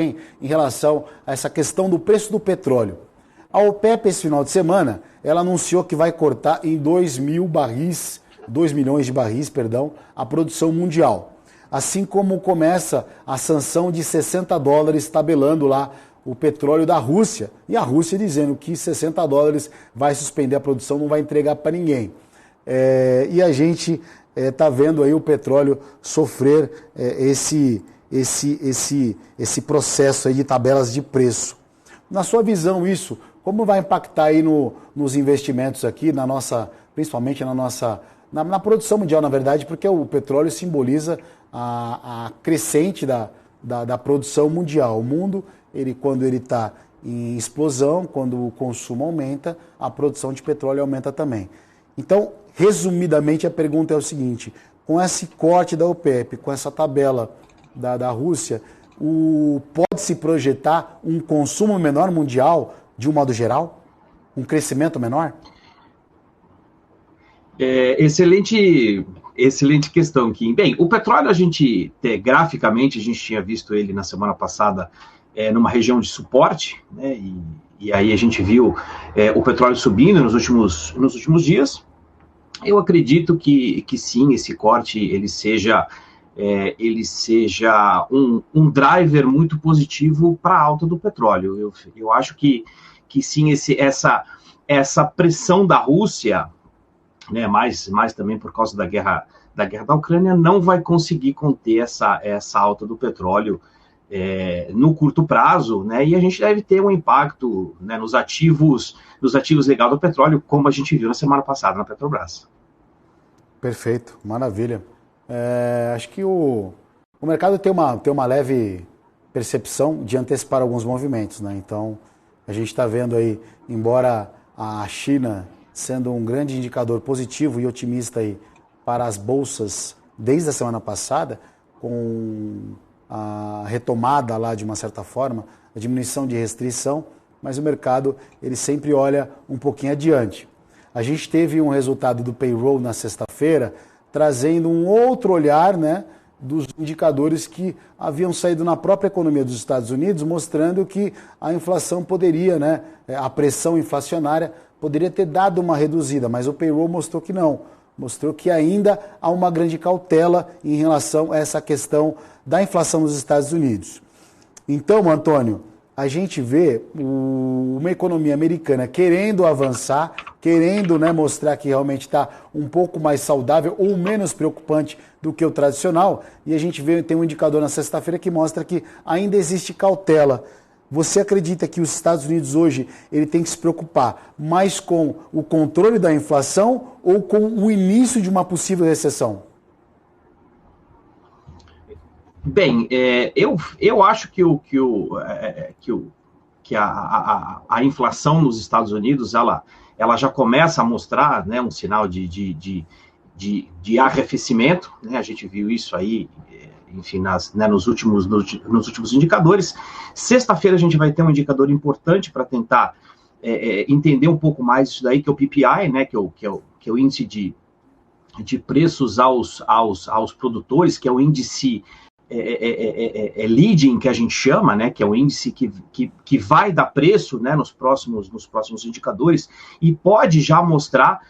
em relação a essa questão do preço do petróleo. A OPEP, esse final de semana, ela anunciou que vai cortar em 2 milhões de barris, a produção mundial. Assim como começa a sanção de $60, tabelando lá o petróleo da Rússia. E a Rússia dizendo que $60 vai suspender a produção, não vai entregar para ninguém. E a gente está vendo aí o petróleo sofrer esse processo aí de tabelas de preço. Na sua visão, isso, como vai impactar aí nos investimentos aqui, principalmente na produção mundial, na verdade, porque o petróleo simboliza a crescente da produção mundial. O mundo, quando ele está em explosão, quando o consumo aumenta, a produção de petróleo aumenta também. Então, resumidamente, a pergunta é o seguinte: com esse corte da OPEP, com essa tabela da Rússia, pode-se projetar um consumo menor mundial, de um modo geral? Um crescimento menor? Excelente questão, Kim. Bem, o petróleo, graficamente, a gente tinha visto ele na semana passada numa região de suporte, né, e aí a gente viu o petróleo subindo nos últimos dias. Eu acredito que sim, esse corte ele seja um driver muito positivo para a alta do petróleo. Eu acho que sim, essa pressão da Rússia, né, mais também por causa da guerra da Ucrânia, não vai conseguir conter essa alta do petróleo no curto prazo, né, e a gente deve ter um impacto, né, nos ativos legais do petróleo, como a gente viu na semana passada na Petrobras. Perfeito, maravilha. Acho que o mercado tem uma leve percepção de antecipar alguns movimentos, né? Então, a gente está vendo aí, embora a China sendo um grande indicador positivo e otimista aí para as bolsas desde a semana passada, com a retomada lá de uma certa forma, a diminuição de restrição, mas o mercado ele sempre olha um pouquinho adiante. A gente teve um resultado do payroll na sexta-feira, trazendo um outro olhar, né, dos indicadores que haviam saído na própria economia dos Estados Unidos, mostrando que a inflação poderia, né, a pressão inflacionária poderia ter dado uma reduzida, mas o payroll mostrou que não. Mostrou que ainda há uma grande cautela em relação a essa questão da inflação nos Estados Unidos. Então, Antônio, a gente vê uma economia americana querendo avançar, querendo, né, mostrar que realmente está um pouco mais saudável ou menos preocupante do que o tradicional, e a gente tem um indicador na sexta-feira que mostra que ainda existe cautela. Você acredita que os Estados Unidos hoje ele tem que se preocupar mais com o controle da inflação ou com o início de uma possível recessão? Bem, eu acho que a inflação nos Estados Unidos ela já começa a mostrar, né, um sinal de arrefecimento, né? A gente viu isso aí, enfim, nos últimos indicadores. Sexta-feira a gente vai ter um indicador importante para tentar entender um pouco mais isso daí, que é o PPI, né, que é o índice de preços aos produtores, que é o índice leading, que a gente chama, né, que é o índice que vai dar preço, né, nos próximos indicadores, e pode já mostrar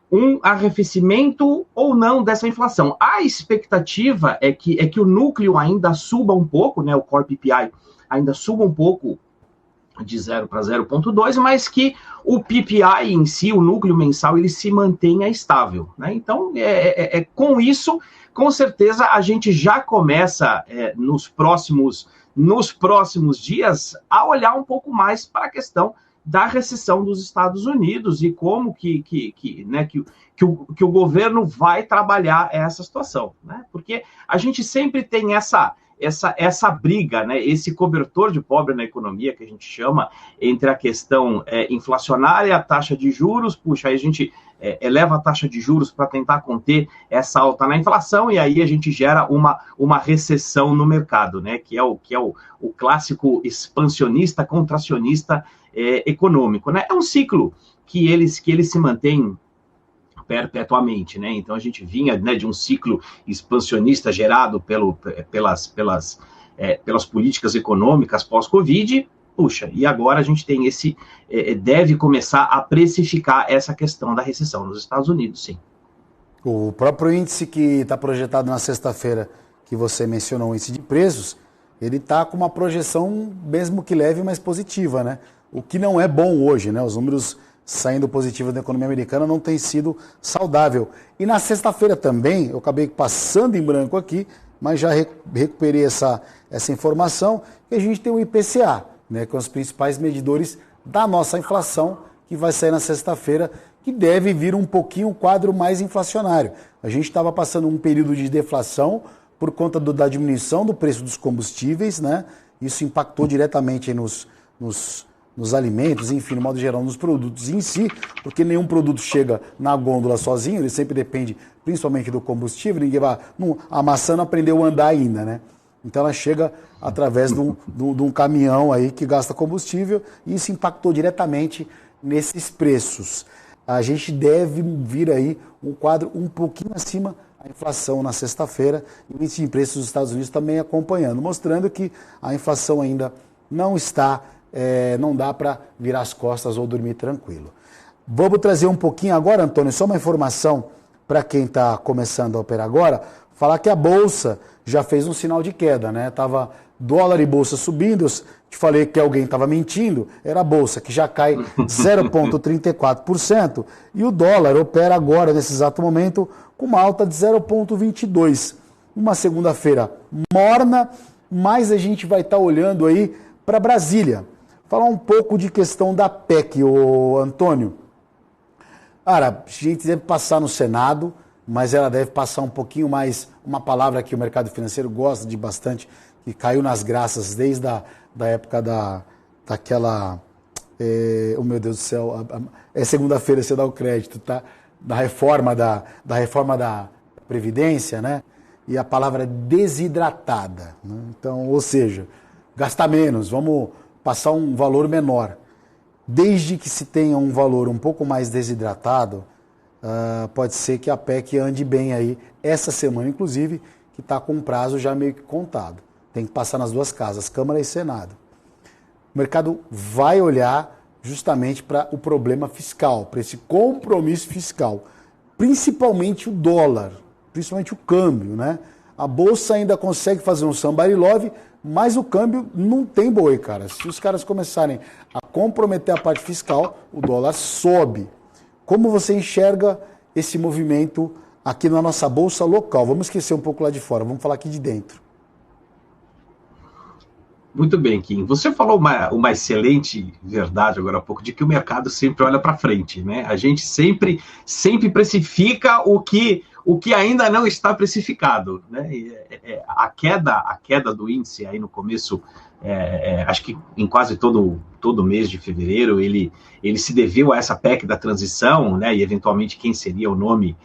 um arrefecimento ou não dessa inflação. A expectativa é que o núcleo ainda suba um pouco, né, o Core PPI ainda suba um pouco de 0 para 0,2, mas que o PPI em si, o núcleo mensal, ele se mantenha estável, né? Então, com isso, com certeza, a gente já começa nos próximos dias a olhar um pouco mais para a questão da recessão dos Estados Unidos e como que o governo vai trabalhar essa situação, né? Porque a gente sempre tem essa briga, né, esse cobertor de pobre na economia, que a gente chama, entre a questão inflacionária e a taxa de juros. Puxa, aí a gente eleva a taxa de juros para tentar conter essa alta na inflação, e aí a gente gera uma recessão no mercado, né, que é o clássico expansionista, contracionista econômico, né? É um ciclo que ele se mantém perpetuamente, né? Então a gente vinha, né, de um ciclo expansionista gerado pelas pelas políticas econômicas pós-Covid. Puxa, e agora a gente tem deve começar a precificar essa questão da recessão nos Estados Unidos, sim. O próprio índice que está projetado na sexta-feira, que você mencionou, o índice de preços, ele está com uma projeção, mesmo que leve, mas positiva, né? O que não é bom hoje, né? Os números saindo positivos da economia americana não tem sido saudável. E na sexta-feira também, eu acabei passando em branco aqui, mas já recuperei essa informação, que a gente tem o IPCA, né, com os principais medidores da nossa inflação, que vai sair na sexta-feira, que deve vir um pouquinho um quadro mais inflacionário. A gente estava passando um período de deflação por conta da diminuição do preço dos combustíveis, né? Isso impactou diretamente nos alimentos, enfim, no modo geral, nos produtos em si, porque nenhum produto chega na gôndola sozinho, ele sempre depende principalmente do combustível, ninguém vai... a maçã não aprendeu a andar ainda, né? Então ela chega através de um caminhão aí que gasta combustível, e isso impactou diretamente nesses preços. A gente deve vir aí um quadro um pouquinho acima da inflação na sexta-feira, e o índice de preços dos Estados Unidos também acompanhando, mostrando que a inflação ainda não está, não dá para virar as costas ou dormir tranquilo. Vamos trazer um pouquinho agora, Antônio, só uma informação para quem está começando a operar agora, falar que a Bolsa já fez um sinal de queda, né? Tava dólar e Bolsa subindo, eu te falei que alguém estava mentindo, era a Bolsa, que já cai 0,34%, e o dólar opera agora, nesse exato momento, com uma alta de 0,22%. Uma segunda-feira morna, mas a gente vai estar olhando aí para Brasília. Falar um pouco de questão da PEC, ô Antônio. Cara, a gente deve passar no Senado, mas ela deve passar um pouquinho mais, uma palavra que o mercado financeiro gosta de bastante, que caiu nas graças desde a época daquela, oh meu Deus do céu, segunda-feira você dá o crédito, tá? Da reforma da Previdência, né? E a palavra é desidratada, né? Então, ou seja, gastar menos, vamos passar um valor menor. Desde que se tenha um valor um pouco mais desidratado, pode ser que a PEC ande bem aí essa semana, inclusive, que está com um prazo já meio que contado. Tem que passar nas duas casas, Câmara e Senado. O mercado vai olhar justamente para o problema fiscal, para esse compromisso fiscal, principalmente o dólar, principalmente o câmbio, né? A Bolsa ainda consegue fazer um somebody love, mas o câmbio não tem boi, cara. Se os caras começarem a comprometer a parte fiscal, o dólar sobe. Como você enxerga esse movimento aqui na nossa bolsa local? Vamos esquecer um pouco lá de fora, vamos falar aqui de dentro. Muito bem, Kim. Você falou uma excelente verdade agora há pouco, de que o mercado sempre olha para frente, né? A gente sempre precifica o que ainda não está precificado, né? A queda do índice aí no começo, acho que em quase todo mês de fevereiro, ele se deveu a essa PEC da transição, né? E eventualmente quem seria o nome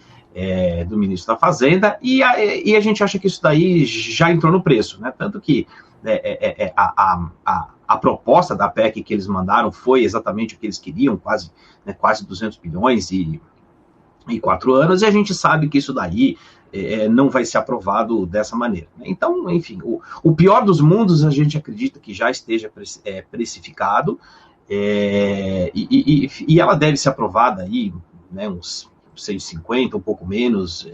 do ministro da Fazenda, e a gente acha que isso daí já entrou no preço, né? Tanto que a proposta da PEC que eles mandaram foi exatamente o que eles queriam, quase 200 bilhões e 4 anos, e a gente sabe que isso daí não vai ser aprovado dessa maneira. Então, enfim, o pior dos mundos a gente acredita que já esteja precificado, e ela deve ser aprovada aí, né, uns 650, um pouco menos,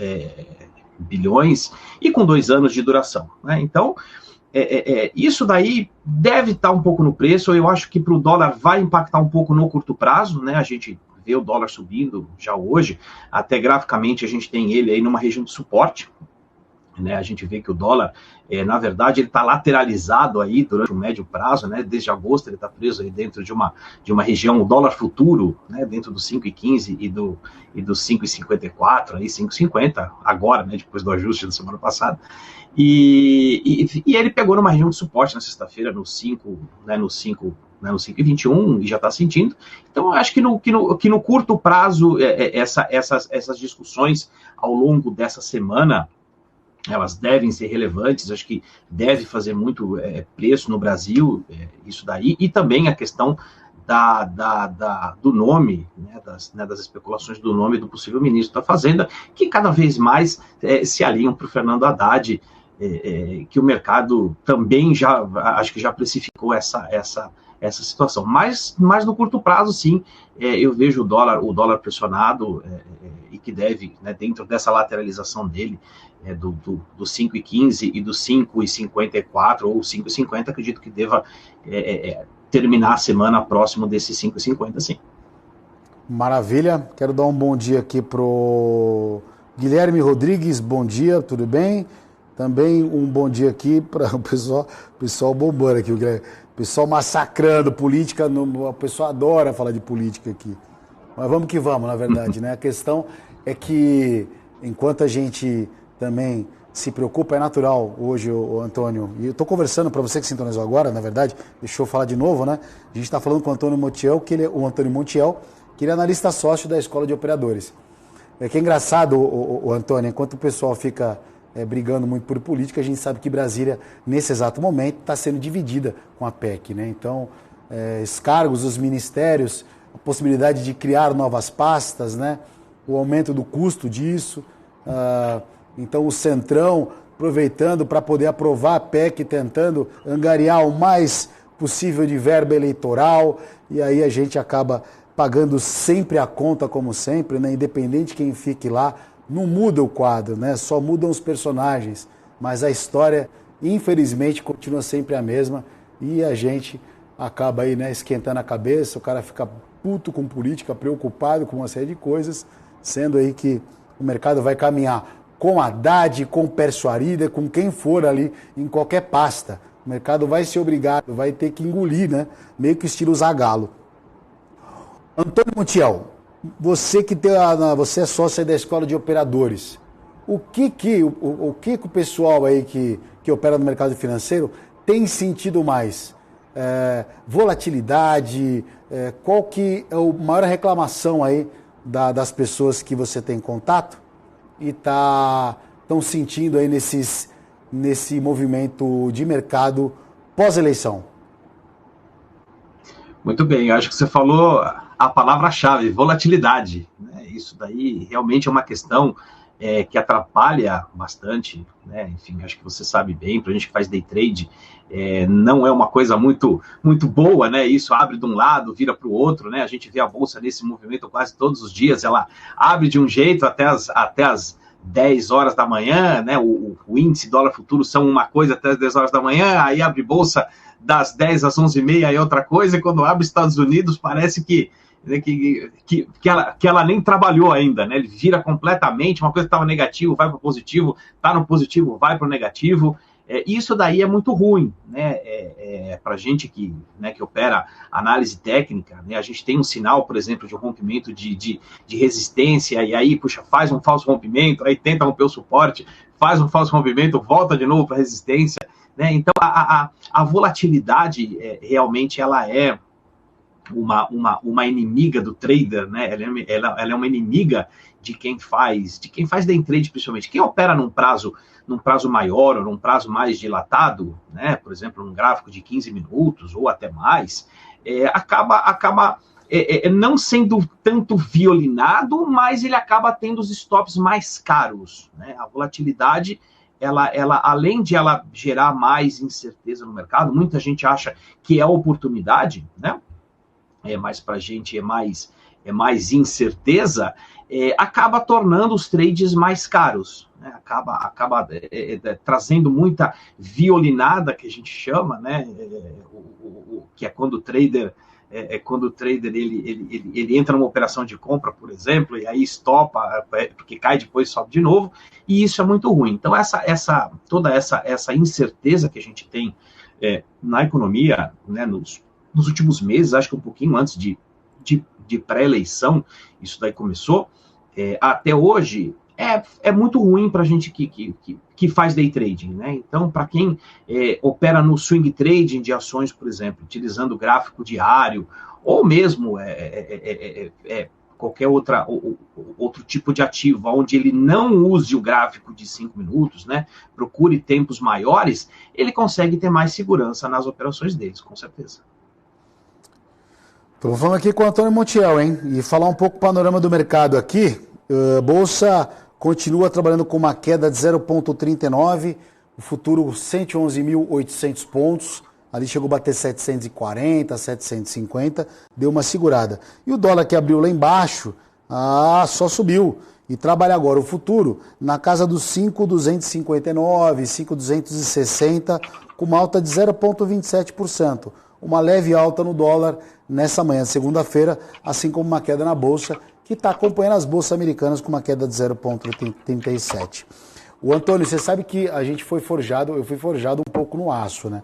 bilhões, e com 2 anos de duração, né? Então, isso daí deve estar um pouco no preço. Eu acho que para o dólar vai impactar um pouco no curto prazo, né? A gente vê o dólar subindo já hoje, até graficamente a gente tem ele aí numa região de suporte, né? A gente vê que o dólar, na verdade, ele está lateralizado aí durante o médio prazo, né? Desde agosto ele está preso aí dentro de uma região, o dólar futuro, né? Dentro do 5,15 e do 5,54, aí 5,50 agora, né? Depois do ajuste da semana passada. E ele pegou numa região de suporte na sexta-feira, no 5,21, e já está sentindo. Então, eu acho que no curto prazo, essas discussões ao longo dessa semana, elas devem ser relevantes. Acho que deve fazer muito preço no Brasil, isso daí, e também a questão do nome, né, das especulações do nome do possível ministro da Fazenda, que cada vez mais se alinham para o Fernando Haddad, que o mercado também acho que já precificou essa situação. Mas no curto prazo, sim, eu vejo o dólar pressionado e que deve, né, dentro dessa lateralização dele, do 5,15 e do 5,54 ou 5,50, acredito que deva terminar a semana próximo desse 5,50, sim. Maravilha. Quero dar um bom dia aqui pro Guilherme Rodrigues. Bom dia, tudo bem? Também um bom dia aqui para o pessoal bombando aqui, o pessoal massacrando política, o pessoal adora falar de política aqui. Mas vamos que vamos, na verdade, né? A questão é que, enquanto a gente também se preocupa, é natural hoje, o Antônio, e eu estou conversando para você que sintonizou agora, na verdade, deixa eu falar de novo, né? A gente está falando com o Antônio Montiel, o Antônio Montiel, que ele é analista sócio da Escola de Operadores. É que é engraçado, o Antônio, enquanto o pessoal fica brigando muito por política, a gente sabe que Brasília, nesse exato momento, está sendo dividida com a PEC, né? Então, os cargos, os ministérios, a possibilidade de criar novas pastas, né? O aumento do custo disso, então o Centrão aproveitando para poder aprovar a PEC, tentando angariar o mais possível de verba eleitoral, e aí a gente acaba pagando sempre a conta, como sempre, né? Independente de quem fique lá, não muda o quadro, né? Só mudam os personagens, mas a história, infelizmente, continua sempre a mesma, e a gente acaba aí, né, esquentando a cabeça, o cara fica puto com política, preocupado com uma série de coisas, sendo aí que o mercado vai caminhar com Haddad, com Persuarida, com quem for ali, em qualquer pasta. O mercado vai ser obrigado, vai ter que engolir, né? Meio que estilo Zagallo. Antônio Montiel, você você é sócio aí da Escola de Operadores. O que o pessoal aí que opera no mercado financeiro tem sentido mais? Volatilidade? Qual que é a maior reclamação aí das pessoas que você tem contato e estão sentindo aí nesse movimento de mercado pós-eleição? Muito bem, eu acho que você falou a palavra-chave, volatilidade, né? Isso daí realmente é uma questão que atrapalha bastante, né? Enfim, acho que você sabe bem, para a gente que faz day trade, não é uma coisa muito boa, né? Isso abre de um lado, vira para o outro, né? A gente vê a bolsa nesse movimento quase todos os dias, ela abre de um jeito até as 10 horas da manhã, né? O índice dólar futuro são uma coisa até as 10 horas da manhã, aí abre bolsa das 10 às 11h30 é outra coisa, e quando abre Estados Unidos parece que ela nem trabalhou ainda, né? Ele vira completamente, uma coisa que estava negativo vai para o positivo, está no positivo, vai para o negativo. Isso daí é muito ruim, né? Para a gente que opera análise técnica, né? A gente tem um sinal, por exemplo, de um rompimento de resistência, e aí, puxa, faz um falso rompimento, aí tenta romper o suporte, faz um falso rompimento, volta de novo para a resistência, né? Então, a volatilidade realmente ela é uma inimiga do trader, né? Ela é uma inimiga de quem faz day trade, principalmente. Quem opera num prazo maior ou num prazo mais dilatado, né? Por exemplo, num gráfico de 15 minutos ou até mais, acaba não sendo tanto violinado, mas ele acaba tendo os stops mais caros, né? A volatilidade, ela, além de ela gerar mais incerteza no mercado, muita gente acha que é oportunidade, né? Mas para a gente é mais incerteza, acaba tornando os trades mais caros, né? Acaba trazendo muita violinada, que a gente chama, né? Que é quando o trader ele entra numa operação de compra, por exemplo, e aí estopa, porque cai depois sobe de novo, e isso é muito ruim. Então toda essa incerteza que a gente tem na economia, né, nos últimos meses, acho que um pouquinho antes de pré-eleição, isso daí começou, até hoje, é muito ruim para a gente que faz day trading, né? Então, para quem opera no swing trading de ações, por exemplo, utilizando o gráfico diário, ou mesmo qualquer outro tipo de ativo, onde ele não use o gráfico de 5 minutos, né? Procure tempos maiores, ele consegue ter mais segurança nas operações deles, com certeza. Estou falando aqui com o Antônio Montiel, hein? E falar um pouco do panorama do mercado aqui. Bolsa continua trabalhando com uma queda de 0,39, o futuro 111.800 pontos, ali chegou a bater 740, 750, deu uma segurada. E o dólar que abriu lá embaixo, só subiu. E trabalha agora o futuro na casa dos 5.259, 5.260, com uma alta de 0,27%. Uma leve alta no dólar nessa manhã de segunda-feira, assim como uma queda na Bolsa, que está acompanhando as bolsas americanas com uma queda de 0,37%. O Antônio, você sabe que a gente foi forjado, eu fui forjado um pouco no aço, né?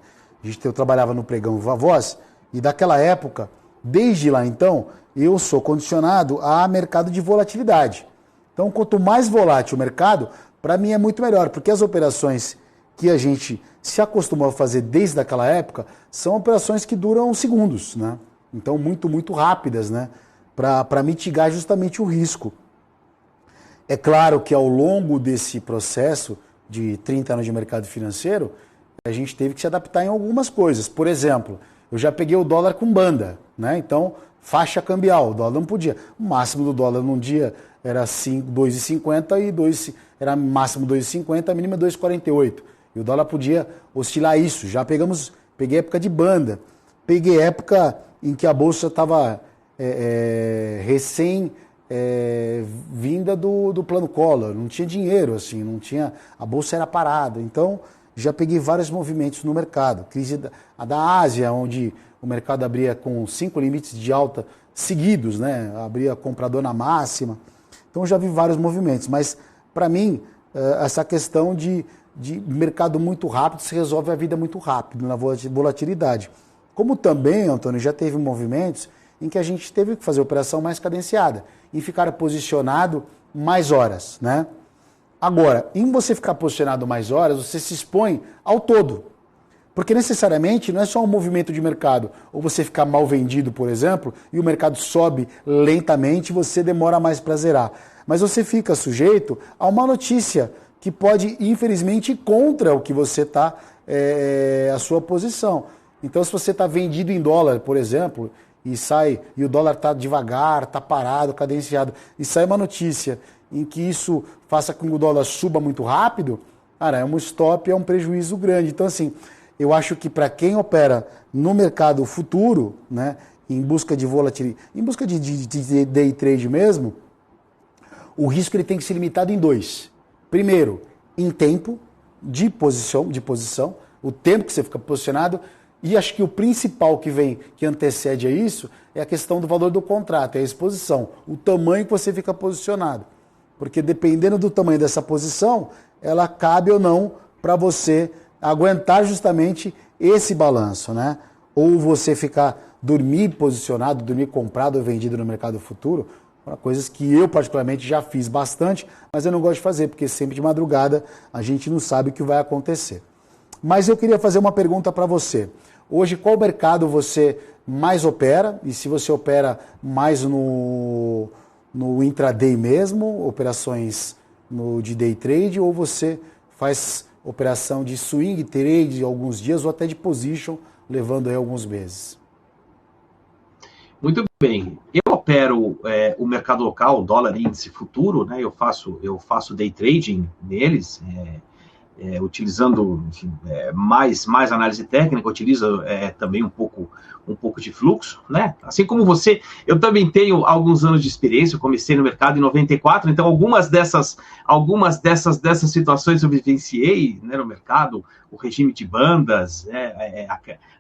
Eu trabalhava no pregão Viva Voz, e daquela época, desde lá então, eu sou condicionado a mercado de volatilidade. Então, quanto mais volátil o mercado, para mim é muito melhor, porque as operações que a gente se acostumou a fazer desde aquela época são operações que duram segundos, né? Então, muito, muito rápidas, né? Para mitigar justamente o risco. É claro que ao longo desse processo de 30 anos de mercado financeiro, a gente teve que se adaptar em algumas coisas. Por exemplo, eu já peguei o dólar com banda, né? Então, faixa cambial, o dólar não podia. O máximo do dólar num dia era 2,50 e era máximo 2,50, a mínima 2,48. E o dólar podia oscilar isso. Peguei época de banda, peguei época em que a bolsa estava vinda do plano Collor, não tinha dinheiro, assim, não tinha, a bolsa era parada. Então, já peguei vários movimentos no mercado. Crise da Ásia, onde o mercado abria com 5 limites de alta seguidos, né? Abria comprador na máxima. Então, já vi vários movimentos. Mas, para mim, essa questão de mercado muito rápido se resolve a vida muito rápido, na volatilidade. Como também, Antônio, já teve movimentos em que a gente teve que fazer operação mais cadenciada e ficar posicionado mais horas, né? Agora, em você ficar posicionado mais horas, você se expõe ao todo. Porque necessariamente não é só um movimento de mercado, ou você ficar mal vendido, por exemplo, e o mercado sobe lentamente e você demora mais para zerar. Mas você fica sujeito a uma notícia que pode, infelizmente, ir contra o que você está, a sua posição. Então, se você está vendido em dólar, por exemplo, e o dólar está devagar, está parado, cadenciado, e sai uma notícia em que isso faça com que o dólar suba muito rápido, cara, é um stop, é um prejuízo grande. Então, assim, eu acho que para quem opera no mercado futuro, né, em busca de volatilidade, em busca de day trade mesmo, o risco ele tem que ser limitado em dois. Primeiro, em tempo de posição, o tempo que você fica posicionado. E acho que o principal que antecede a isso é a questão do valor do contrato, é a exposição, o tamanho que você fica posicionado. Porque dependendo do tamanho dessa posição, ela cabe ou não para você aguentar justamente esse balanço, né? Ou você dormir posicionado, dormir comprado ou vendido no mercado futuro, coisas que eu particularmente já fiz bastante, mas eu não gosto de fazer, porque sempre de madrugada a gente não sabe o que vai acontecer. Mas eu queria fazer uma pergunta para você. Hoje, qual mercado você mais opera? E se você opera mais no intraday mesmo, operações de day trade, ou você faz operação de swing trade alguns dias, ou até de position, levando aí alguns meses? Muito bem. Eu opero o mercado local, dólar índice futuro, né? Eu faço day trading neles, utilizando, enfim, mais análise técnica, utilizo também um pouco de fluxo, né? Assim como você, eu também tenho alguns anos de experiência, eu comecei no mercado em 94, então algumas dessas situações eu vivenciei, né, no mercado, o regime de bandas,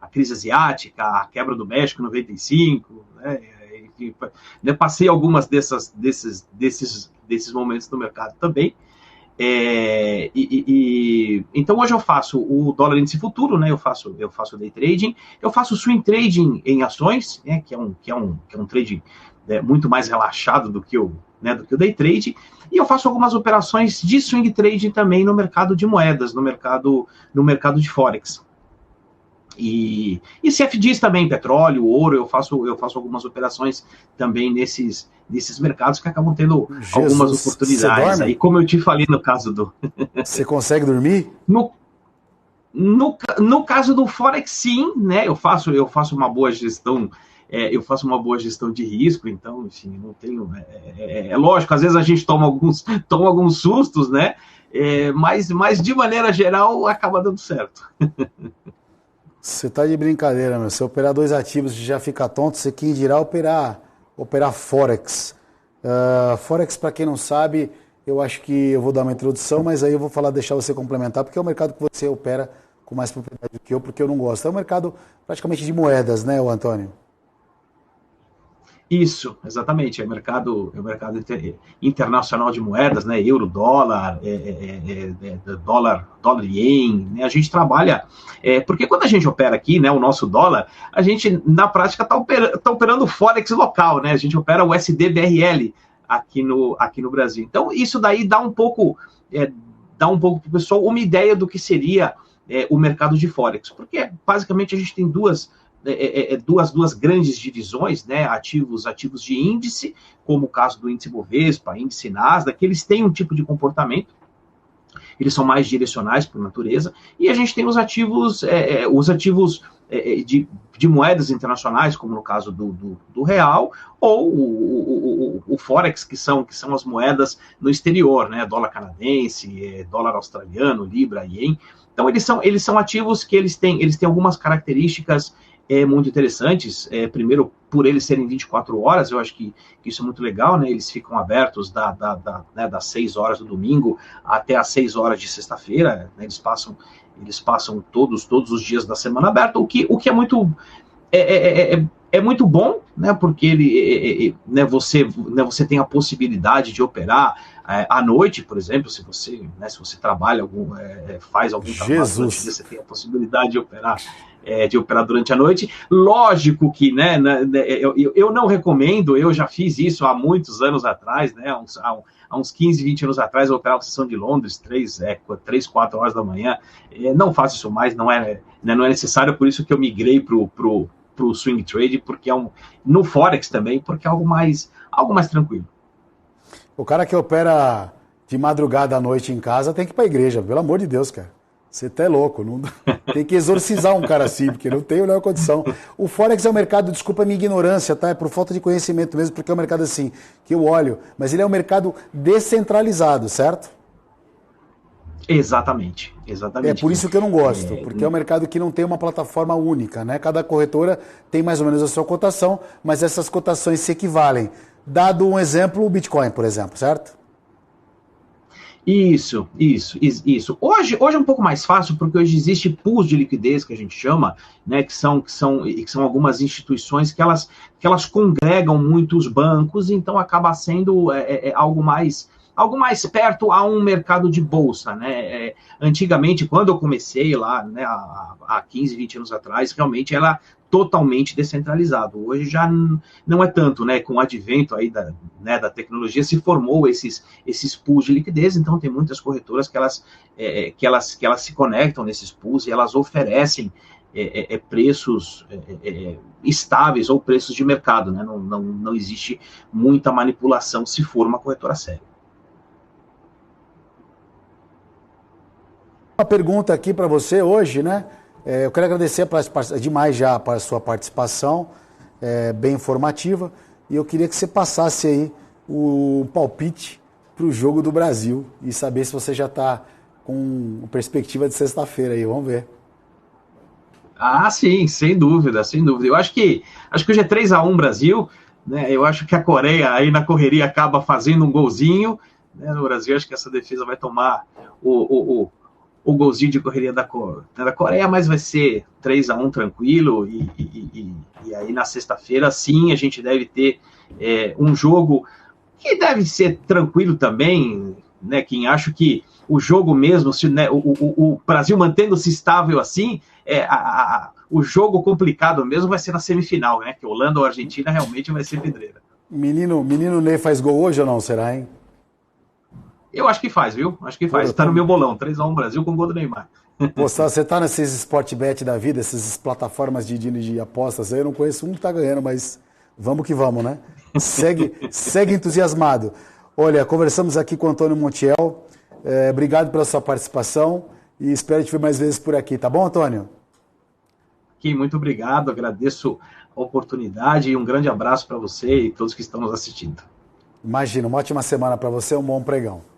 a crise asiática, a quebra do México em 95, né? Enfim, eu passei algumas desses momentos no mercado também. Então hoje eu faço o dólar índice futuro, né? Eu faço day trading, eu faço swing trading em ações, né? que é um trade muito mais relaxado do que o day trade, e eu faço algumas operações de swing trading também no mercado de moedas, no mercado de forex. E CFDs também, petróleo, ouro, eu faço algumas operações também nesses mercados que acabam tendo algumas oportunidades. Aí, como eu te falei no caso do... Você consegue dormir? No caso do Forex, sim, né? Eu faço uma boa gestão, de risco, então, enfim, não tenho... É lógico, às vezes a gente toma alguns sustos, né? mas de maneira geral acaba dando certo. Você tá de brincadeira, meu. Se operar dois ativos já fica tonto, você quem dirá operar Forex. Forex, para quem não sabe, eu acho que eu vou dar uma introdução, mas aí eu vou deixar você complementar, porque é o mercado que você opera com mais propriedade do que eu, porque eu não gosto. É um mercado praticamente de moedas, né, Antônio? Isso, exatamente. É o mercado internacional de moedas, né? Euro, dólar, dólar ien. Né? A gente trabalha, porque quando a gente opera aqui, né, o nosso dólar, a gente na prática está operando o Forex local, né? A gente opera o SDBRL aqui no Brasil. Então isso daí dá um pouco para o pessoal uma ideia do que seria o mercado de Forex, porque basicamente a gente tem duas grandes divisões, né, ativos de índice, como o caso do índice Bovespa, índice Nasdaq, que eles têm um tipo de comportamento, eles são mais direcionais por natureza, e a gente tem os ativos de moedas internacionais, como no caso do real, ou o Forex, que são as moedas no exterior, né, dólar canadense, dólar australiano, libra, ien. Então eles são ativos que eles têm algumas características muito interessantes. Primeiro, por eles serem 24 horas, eu acho que isso é muito legal, né? Eles ficam abertos das 6 horas do domingo até as 6 horas de sexta-feira, né? Eles passam todos os dias da semana aberta, o que é muito muito bom, né? Porque você tem a possibilidade de operar à noite, por exemplo, se você trabalha faz algum trabalho durante o dia, você tem a possibilidade de operar durante a noite. Lógico que, né, eu não recomendo, eu já fiz isso há muitos anos atrás, né, há uns 15, 20 anos atrás, eu operava a sessão de Londres, 3, 4 horas da manhã. Não faço isso mais, não é necessário, por isso que eu migrei pro swing trade, porque no Forex também, porque é algo mais tranquilo. O cara que opera de madrugada à noite em casa tem que ir pra igreja, pelo amor de Deus, cara. Você tá louco. Não... Tem que exorcizar um cara assim, porque não tem a menor condição. O Forex é um mercado, desculpa a minha ignorância, tá? É por falta de conhecimento mesmo, porque é um mercado assim, que eu olho, mas ele é um mercado descentralizado, certo? Exatamente. É por isso que eu não gosto, porque é um mercado que não tem uma plataforma única, né? Cada corretora tem mais ou menos a sua cotação, mas essas cotações se equivalem. Dado um exemplo, o Bitcoin, por exemplo, certo? Isso. Hoje é um pouco mais fácil, porque hoje existe pools de liquidez, que a gente chama, né, que são algumas instituições que elas congregam muitos bancos, então acaba sendo algo mais perto a um mercado de bolsa, né? Antigamente, quando eu comecei lá, né, há 15, 20 anos atrás, realmente era totalmente descentralizado. Hoje já não é tanto, né? Com o advento aí da tecnologia, se formou esses pools de liquidez, então tem muitas corretoras que elas se conectam nesses pools e elas oferecem preços estáveis ou preços de mercado, né? Não existe muita manipulação se for uma corretora séria. Uma pergunta aqui para você hoje, né? Eu quero agradecer demais já para a sua participação, bem informativa, e eu queria que você passasse aí o palpite para o jogo do Brasil e saber se você já está com perspectiva de sexta-feira aí, vamos ver. Ah, sim, sem dúvida. Eu acho que hoje é 3-1 Brasil, né? Eu acho que a Coreia aí na correria acaba fazendo um golzinho, né? No Brasil, acho que essa defesa vai tomar o golzinho de correria da Coreia, mas vai ser 3-1 tranquilo, e aí na sexta-feira, sim, a gente deve ter um jogo que deve ser tranquilo também, né, Kim? Acho que o jogo mesmo, né, o Brasil mantendo-se estável assim, o jogo complicado mesmo vai ser na semifinal, né, que Holanda ou Argentina realmente vai ser pedreira. Menino Ney faz gol hoje ou não, será, hein? Eu acho que faz, viu? Acho que faz. Está no meu bolão. 3-1 Brasil com gol do Neymar. Pô, você tá nesses Sportbet da vida, essas plataformas de apostas aí, eu não conheço um que tá ganhando, mas vamos que vamos, né? Segue entusiasmado. Olha, conversamos aqui com o Antônio Montiel. Obrigado pela sua participação e espero te ver mais vezes por aqui, tá bom, Antônio? Kim, muito obrigado. Agradeço a oportunidade e um grande abraço para você e todos que estão nos assistindo. Imagina, uma ótima semana para você, um bom pregão.